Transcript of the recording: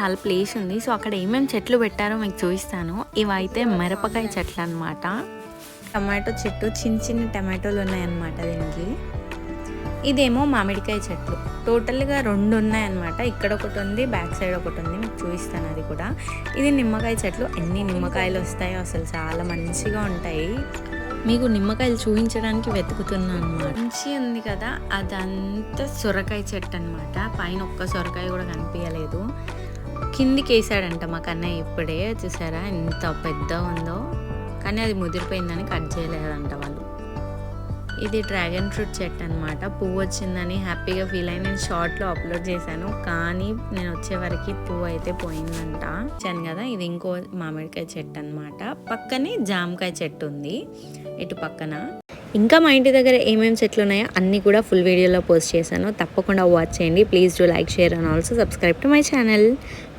చాలా ప్లేస్ ఉంది. సో అక్కడ ఏమేమి చెట్లు పెట్టారో మీకు చూపిస్తాను. ఇవైతే మిరపకాయ చెట్లు అనమాట. టమాటో చెట్టు, చిన్న చిన్న టమాటోలు ఉన్నాయన్నమాట దీనికి. ఇదేమో మామిడికాయ చెట్లు. టోటల్గా 2 ఉన్నాయన్నమాట. ఇక్కడ ఒకటి ఉంది, బ్యాక్ సైడ్ ఒకటి ఉంది. మీకు చూపిస్తాను అది కూడా. ఇది నిమ్మకాయ చెట్లు. ఎన్ని నిమ్మకాయలు వస్తాయో అసలు చాలా మంచిగా ఉంటాయి. మీకు నిమ్మకాయలు చూపించడానికి వెతుకుతున్నాను అనమాట. మంచి ఉంది కదా, అదంతా సొరకాయ చెట్టు అనమాట. పైన ఒక్క సొరకాయ కూడా కనిపించలేదు. కిందికి వేసాడంట మా కన్నయ్య ఇప్పుడే. చూసారా ఎంత పెద్దగా ఉందో. కానీ అది ముదిరిపోయిందని కట్ చేయలేదంట వాళ్ళు. ఇది డ్రాగన్ ఫ్రూట్ చెట్టు అనమాట. పువ్వు వచ్చిందని హ్యాపీగా ఫీల్ అయ్యి నేను షార్ట్లో అప్లోడ్ చేశాను. కానీ నేను వచ్చేవరకు పువ్వు అయితే పోయిందంట. వచ్చాను కదా, ఇది ఇంకో మామిడికాయ చెట్టు అనమాట. పక్కనే జామకాయ చెట్టు ఉంది ఇటు పక్కన. ఇంకా మా ఇంటి దగ్గర ఏమేమి చెట్లు ఉన్నాయో అన్నీ కూడా ఫుల్ వీడియోలో పోస్ట్ చేశాను. తప్పకుండా వాచ్ చేయండి. Please do like, share and also subscribe to my channel.